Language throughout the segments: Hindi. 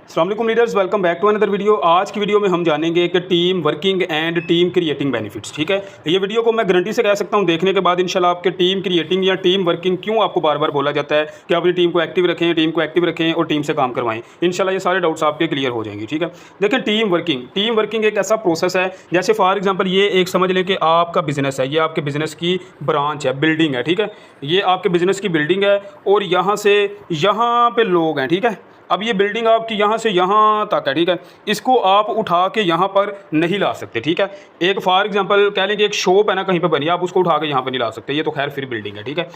अस्सलाम वालेकुम leaders, welcome back to another video. आज की वीडियो में हम जानेंगे कि team working and team creating benefits. ठीक है, ये वीडियो को मैं गारंटी से कह सकता हूँ देखने के बाद इंशाल्लाह आपके टीम क्रिएटिंग या टीम वर्किंग क्यों आपको बार बार बोला जाता है कि अपनी टीम को एक्टिव रखें और टीम से काम करवाएं। इंशाल्लाह ये सारे डाउट्स आपके क्लियर हो जाएंगे। ठीक है, देखिए टीम वर्किंग एक ऐसा प्रोसेस है, जैसे फॉर एग्जाम्पल ये एक समझ लें कि आपका बिजनेस है, ये आपके बिजनेस की ब्रांच है, बिल्डिंग है। ठीक है, ये आपके बिजनेस की बिल्डिंग है और यहाँ से यहाँ पे लोग हैं। ठीक है, अब ये बिल्डिंग आपकी यहाँ से यहाँ तक है। ठीक है, इसको आप उठा के यहाँ पर नहीं ला सकते। ठीक है, एक फॉर एग्जांपल कह लें कि एक शॉप है ना कहीं पे बनी, आप उसको उठा के यहाँ पर नहीं ला सकते, ये तो खैर फिर बिल्डिंग है। ठीक है,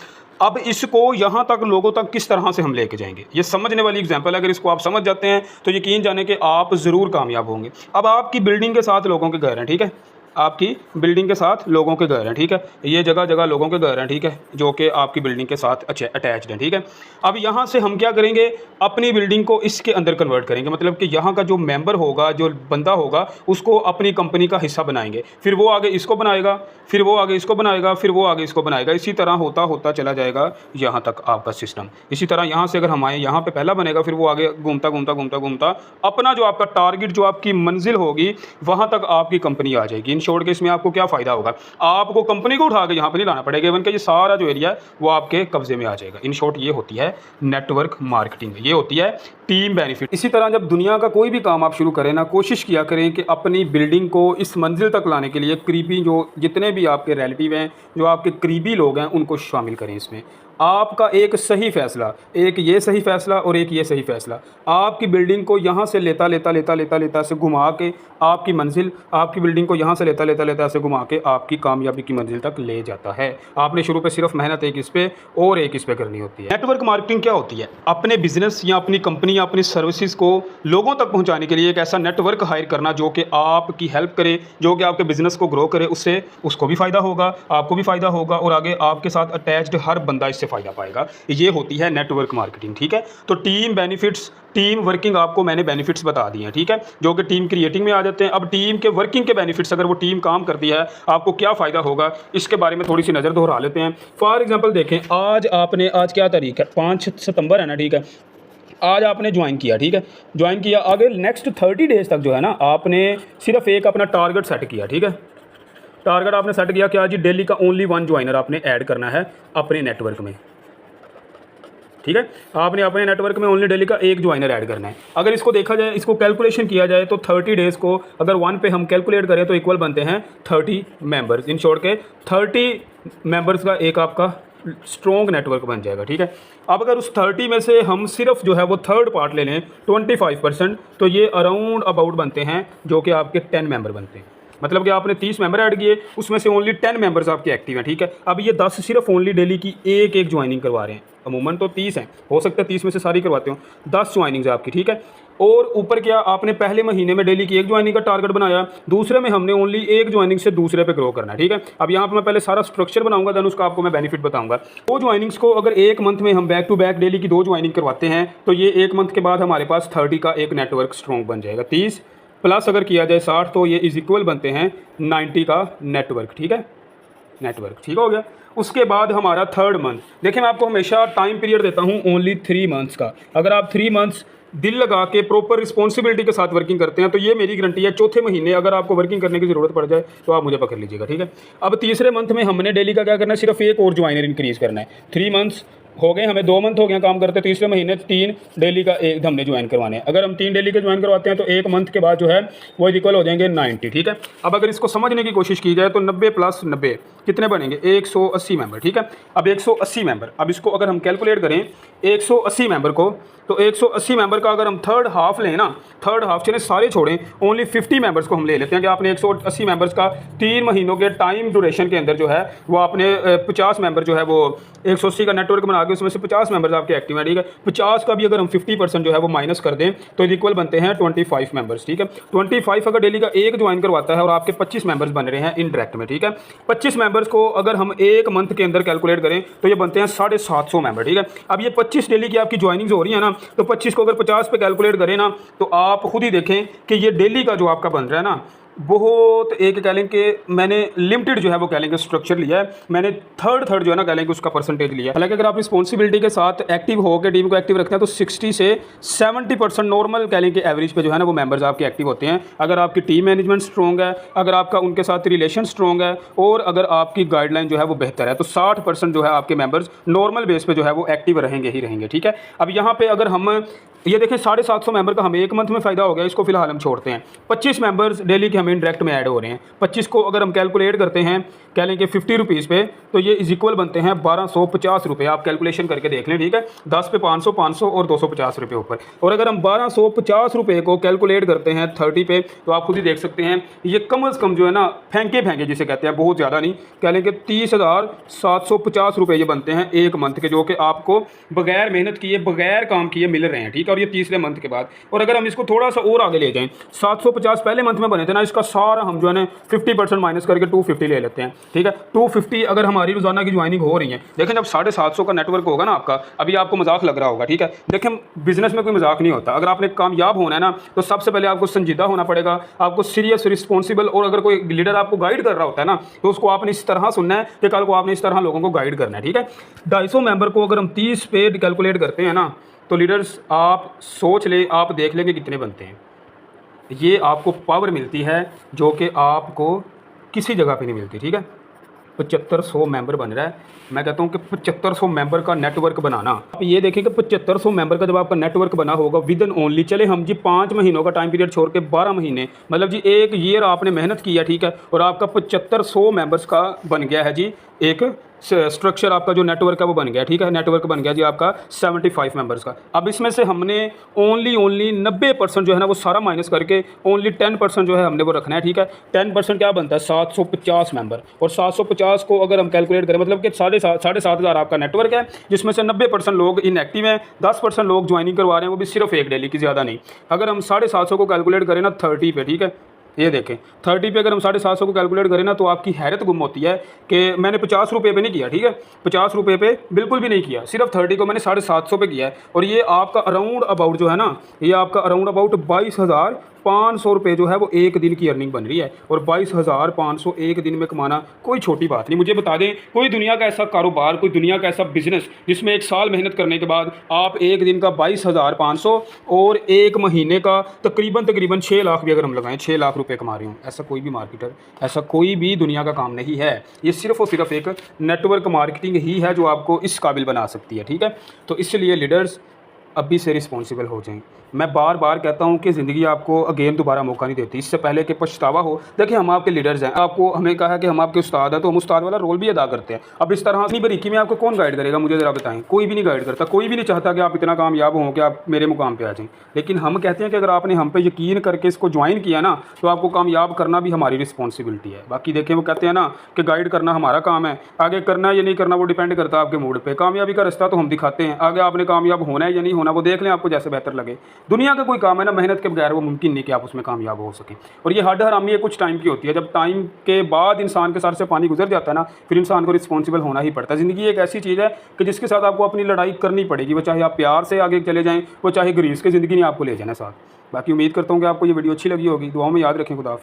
अब इसको यहाँ तक लोगों तक किस तरह से हम लेके जाएंगे, ये समझने वाली एग्जांपल है। अगर इसको आप समझ जाते हैं तो यकीन जाने कि आप ज़रूर कामयाब होंगे। अब आपकी बिल्डिंग के साथ लोगों के घर हैं। ठीक है, आपकी बिल्डिंग के साथ लोगों के घर हैं। ठीक है, ये जगह जगह लोगों के घर हैं। ठीक है, जो कि आपकी बिल्डिंग के साथ अटैच्ड हैं। ठीक है, अब यहाँ से हम क्या करेंगे, अपनी बिल्डिंग को इसके अंदर कन्वर्ट करेंगे। मतलब कि यहाँ का जो मेंबर होगा, जो बंदा होगा, उसको अपनी कंपनी का हिस्सा बनाएंगे। फिर वो आगे इसको बनाएगा, फिर वो आगे इसको बनाएगा, फिर वो आगे इसको बनाएगा। इसी तरह होता होता चला जाएगा यहाँ तक आपका सिस्टम। इसी तरह यहाँ से अगर हम आए, यहाँ पे पहला बनेगा, फिर वो आगे घूमता घूमता घूमता घूमता अपना जो आपका टारगेट, जो आपकी मंजिल होगी, वहाँ तक आपकी कंपनी आ जाएगी। छोड़ के इसमें आपको क्या फ़ायदा होगा, आपको कंपनी को उठा के यहाँ पे नहीं लाना पड़ेगा, इवन कि ये सारा जो एरिया है वो आपके कब्जे में आ जाएगा। इन शॉर्ट ये होती है नेटवर्क मार्केटिंग, ये होती है टीम बेनिफिट। इसी तरह जब दुनिया का कोई भी काम आप शुरू करें ना, कोशिश किया करें कि अपनी बिल्डिंग को इस मंजिल तक लाने के लिए करीबी जो जितने भी आपके रिलेटिव हैं, जो आपके करीबी लोग हैं, उनको शामिल करें इसमें। आपका एक सही फैसला, एक ये सही फैसला और एक ये सही फैसला, आपकी बिल्डिंग को यहाँ से लेता से घुमा के आपकी मंजिल, आपकी बिल्डिंग को यहाँ से लेता से घुमा के आपकी कामयाबी की मंजिल तक ले जाता है। आपने शुरू पे सिर्फ मेहनत एक इस पे और एक इस पे करनी होती है। नेटवर्क मार्केटिंग क्या होती है, अपने बिजनेस या अपनी कंपनी या अपनी सर्विसेज को लोगों तक पहुँचाने के लिए एक ऐसा नेटवर्क हायर करना जो कि आपकी हेल्प करे, जो कि आपके बिजनेस को ग्रो करे। उससे उसको भी फ़ायदा होगा, आपको भी फ़ायदा होगा और आगे आपके साथ अटैच्ड हर बंदा इससे फ़ायदा पाएगा। ये होती है नेटवर्क मार्केटिंग। ठीक है, तो टीम बेनिफिट्स, टीम वर्किंग, आपको मैंने बेनिफिट्स बता दिए हैं। ठीक है, जो कि टीम क्रिएटिंग में आ जाते हैं। अब टीम के वर्किंग के बेनिफिट्स, अगर वो टीम काम करती है आपको क्या फ़ायदा होगा, इसके बारे में थोड़ी सी नज़र दोहरा लेते हैं। फॉर एग्जांपल देखें, आज क्या तारीख है, 5 सितंबर है ना। ठीक है, आज आपने ज्वाइन किया। ठीक है, ज्वाइन किया, आगे नेक्स्ट 30 डेज़ तक जो है ना, आपने सिर्फ एक अपना टारगेट सेट किया। ठीक है, टारगेट आपने सेट किया कि आज डेली का ओनली 1 ज्वाइनर आपने ऐड करना है अपने नेटवर्क में। ठीक है, आपने अपने नेटवर्क में ओनली डेली का एक ज्वाइनर ऐड करना है। अगर इसको देखा जाए, इसको कैलकुलेशन किया जाए तो 30 डेज़ को अगर 1 पे हम कैलकुलेट करें तो इक्वल बनते हैं 30 मेंबर्स। इन शॉर्ट के 30 मेंबर्स का एक आपका स्ट्रॉन्ग नेटवर्क बन जाएगा। ठीक है, अब अगर उस 30 में से हम सिर्फ जो है वो थर्ड पार्ट ले लें 25%, तो ये अराउंड अबाउट बनते हैं जो कि आपके 10 मेंबर बनते हैं। मतलब कि आपने 30 मेंबर ऐड किए, उसमें से ओनली 10 मेंबर्स आपके एक्टिव हैं। ठीक है, अब ये 10 सिर्फ ओनली डेली की एक ज्वाइनिंग करवा रहे हैं। अमूमन तो 30 हैं, हो सकता है 30 में से सारी करवाते हो, 10 ज्वाइनिंग्स आपकी। ठीक है, और ऊपर क्या, आपने पहले महीने में डेली की एक ज्वाइनिंग का टारगेट बनाया, दूसरे में हमने ओनली एक ज्वाइनिंग से दूसरे पे ग्रो करना है। ठीक है, अब यहाँ पे मैं पहले सारा स्ट्रक्चर बनाऊंगा, देन उसका आपको मैं बेनिफिट बताऊंगा। वो ज्वाइनिंग्स को अगर एक मंथ में हम बैक टू बैक डेली की 2 ज्वाइनिंग करवाते हैं तो ये एक मंथ के बाद हमारे पास 30 का एक नेटवर्क स्ट्रॉन्ग बन जाएगा। 30 प्लस अगर किया जाए 60 तो ये इज इक्वल बनते हैं 90 का नेटवर्क। ठीक है, नेटवर्क ठीक हो गया। उसके बाद हमारा थर्ड मंथ, देखिए मैं आपको हमेशा टाइम पीरियड देता हूँ ओनली 3 मंथ्स का। अगर आप 3 मंथ्स दिल लगा के प्रॉपर रिस्पॉन्सिबिलिटी के साथ वर्किंग करते हैं तो ये मेरी गारंटी है, चौथे महीने अगर आपको वर्किंग करने की ज़रूरत पड़ जाए तो आप मुझे पकड़ लीजिएगा। ठीक है, अब तीसरे मंथ में हमने डेली का क्या करना है, सिर्फ एक और ज्वाइनर इंक्रीज़ करना है। 3 मंथ्स हो गए, हमें 2 मंथ हो गए काम करते, तीसरे महीने 3 डेली का एक हमने ज्वाइन करवाने हैं। अगर हम 3 डेली के ज्वाइन करवाते हैं तो एक मंथ के बाद जो है वो इक्वल हो जाएंगे 90। ठीक है, अब अगर इसको समझने की कोशिश की जाए तो 90 प्लस 90 कितने बनेंगे, 180 मेंबर। ठीक है, अब 180 मेंबर, अब इसको अगर हम कैलकुलेट करें 180 मेंबर को, तो 180 मेंबर का अगर हम थर्ड हाफ लें ना, थर्ड हाफ चले सारे छोड़ें, ओनली 50 मेंबर्स को हम ले लेते हैं कि आपने 180 मेंबर्स का 3 महीनों के टाइम ड्यूरेशन के अंदर जो है वो आपने 50 मेंबर जो है वो 180 का नेटवर्क बना के उसमें से 50 मेंबर्स आपके एक्टिव हैं। ठीक है, 50 का भी अगर हम 50% जो है वो माइनस कर दें तो इक्वल बनते हैं 25 मेंबर्स। ठीक है, 25 अगर डेली का एक ज्वाइन करवाता है और आपके 25 मेंबर्स बन रहे हैं इनडायरेक्ट में। ठीक है, 25 मेंबर्स को अगर हम एक मंथ के अंदर कैलकुलेट करें तो ये बनते हैं 750 मेंबर। ठीक है, अब ये 25 डेली की आपकी ज्वाइनिंग्स हो रही है ना, तो 25 को अगर 50 पे कैलकुलेट करें ना तो आप खुद ही देखें कि ये डेली का जो आपका बन रहा है ना, बहुत एक कह लें कि मैंने लिमिटेड जो है वो कह लें कि स्ट्रक्चर लिया है, मैंने थर्ड जो है ना कह लें कि उसका परसेंटेज लिया है। हालांकि अगर आप रिस्पॉन्सिबिलिटी के साथ एक्टिव हो के टीम को एक्टिव रखते हैं तो 60 से 70% नॉर्मल कह लें कि एवरेज पे जो है ना वो मेंबर्स आपके एक्टिव होते हैं। अगर आपकी टीम मैनेजमेंट स्ट्रॉन्ग है, अगर आपका उनके साथ रिलेशन स्ट्रॉन्ग है और अगर आपकी गाइडलाइन जो है वो बेहतर है तो 60% जो है आपके मेंबर्स नॉर्मल बेस पे जो है वो एक्टिव रहेंगे ही रहेंगे। ठीक है, अब यहाँ पे अगर हम ये देखें 750 मेंबर का हमें एक मंथ में फ़ायदा हो गया, इसको फिलहाल हम छोड़ते हैं। 25 मेंबर्स डेली के हमें डायरेक्ट में ऐड हो रहे हैं। 25 को अगर हम कैलकुलेट करते हैं कह लें कि 50 रुपीज़ पे, तो ये इज इक्वल बनते हैं 1250 रुपये। आप कैलकुलेशन करके देख लें, ठीक है। 10 पे 500, 500 और 250 रुपये ऊपर। और अगर हम 1250 रुपये को कैलकुलेट करते हैं 30 पे, तो आप खुद ही देख सकते हैं ये कम अज़ कम जो है ना फेंके जिसे कहते हैं, बहुत ज़्यादा नहीं, कह लें कि 30,750 रुपये ये बनते हैं एक मंथ के, जो कि आपको बगैर मेहनत किए बगैर काम किए मिल रहे हैं। ठीक है, और ये तीसरे मंथ के बाद। और अगर हम इसको थोड़ा सा और आगे ले जाएं, 750 पहले मंथ में बने थे ना, इसका सारा हम जो है ना 50% माइनस करके 250 ले लेते हैं। ठीक है, 250 अगर हमारी रोजाना की ज्वाइनिंग हो रही है, देखें जब 750 का नेटवर्क होगा ना आपका, अभी आपको मजाक लग रहा होगा, ठीक है, देखें बिजनेस में कोई मजाक नहीं होता। अगर आपने कामयाब होना है ना तो सबसे पहले आपको संजीदा होना पड़ेगा, आपको सीरियस रिस्पॉन्सिबल, और अगर कोई लीडर आपको गाइड कर रहा होता है ना तो उसको आपने इस तरह सुनना है कि कल को आपने इस तरह लोगों को गाइड करना है। ठीक है, 250 मेंबर को अगर हम 30 पे कैलकुलेट करते हैं ना, तो लीडर्स आप सोच ले, आप देख लेंगे कितने बनते हैं। ये आपको पावर मिलती है जो कि आपको किसी जगह पे नहीं मिलती। ठीक है, 7500 मेंबर बन रहा है। मैं कहता हूँ कि 7500 मेंबर का नेटवर्क बनाना, आप ये देखें कि 7500 मेंबर का जब आपका नेटवर्क बना होगा विद इन ओनली, चले हम जी 5 महीनों का टाइम पीरियड छोड़ के 12 महीने, मतलब जी 1 ईयर आपने मेहनत किया, ठीक है, और आपका 7500 मेंबर्स का बन गया है जी एक स्ट्रक्चर, आपका जो नेटवर्क है वो बन गया। ठीक है, नेटवर्क बन गया जी आपका 75 मेंबर्स का। अब इसमें से हमने ओनली 90% जो है ना वो सारा माइनस करके ओनली 10% जो है हमने वो रखना है। ठीक है, 10% क्या बनता है, 750 मेंबर। और 750 को अगर हम कैलकुलेट करें, मतलब कि 7,500 आपका नेटवर्क है, जिसमें से 90% लोग इनएक्टिव हैं, 10% लोग ज्वाइनिंग करवा रहे हैं, वो भी सिर्फ एक डेली की, ज़्यादा नहीं। अगर हम 750 को कैलकुलेट करें ना 30 पे, ठीक है, ये देखें 30 पे अगर हम 750 को कैलकुलेट करें ना तो आपकी हैरत गुम होती है कि मैंने 50 रुपये पे नहीं किया। ठीक है, 50 रुपये पे बिल्कुल भी नहीं किया, सिर्फ 30 को मैंने 750 पे किया है। और ये आपका अराउंड अबाउट जो है ना, ये आपका अराउंड अबाउट 22,500 रुपये जो है वो एक दिन की अर्निंग बन रही है। और 22,500 एक दिन में कमाना कोई छोटी बात नहीं। मुझे बता दें कोई दुनिया का ऐसा कारोबार, कोई दुनिया का ऐसा बिजनेस जिसमें 1 साल मेहनत करने के बाद आप एक दिन का 22,500 और एक महीने का तकरीबन 6 लाख भी अगर हम लगाएं, 6 लाख रुपए कमा रहे हूँ, ऐसा कोई भी मार्केटर, ऐसा कोई भी दुनिया का काम नहीं है। ये सिर्फ और सिर्फ एक नेटवर्क मार्केटिंग ही है जो आपको इस काबिल बना सकती है। ठीक है, तो इसलिए लीडर्स अभी से रिस्पॉन्सिबल हो जाएं। मैं बार बार कहता हूं कि ज़िंदगी आपको अगेन दोबारा मौका नहीं देती, इससे पहले कि पछतावा हो। देखिए हम आपके लीडर्स हैं, आपको हमें कहा है कि हम आपके उस्ताद हैं, तो हम उस्ताद वाला रोल भी अदा करते हैं। अब इस तरह इतनी बारीकी में आपको कौन गाइड करेगा, मुझे ज़रा बताएं। कोई भी नहीं गाइड करता, कोई भी नहीं चाहता कि आप इतना कामयाब हों कि आप मेरे मुकाम पर आ जाएँ। लेकिन हम कहते हैं कि अगर आपने हम पे यकीन करके इसको ज्वाइन किया ना, तो आपको कामयाब करना भी हमारी रिस्पॉन्सिबिलिटी है। बाकी देखें वो कहते हैं ना कि गाइड करना हमारा काम है, आगे करना है या नहीं करना वो डिपेंड करता है आपके मूड पे। कामयाबी का रास्ता तो हम दिखाते हैं, आगे आपने कामयाब होना है या नहीं होना वो देख लें, आपको जैसे बेहतर लगे। दुनिया का कोई काम है ना मेहनत के बगैर वो मुमकिन नहीं कि आप उसमें कामयाब हो सकें। और ये हद हरामी है कुछ टाइम की होती है, जब टाइम के बाद इंसान के सर से पानी गुजर जाता है ना, फिर इंसान को रिस्पॉन्सिबल होना ही पड़ता है। ज़िंदगी एक ऐसी चीज़ है कि जिसके साथ आपको अपनी लड़ाई करनी पड़ेगी, वो चाहे आप प्यार से आगे चले जाएँ, वो चाहे ग्रीस के ज़िंदगी नहीं आपको ले जाना साथ। बाकी उम्मीद करता हूँ कि आपको ये वीडियो अच्छी लगी होगी। दुआओं में याद रखें। खुदा।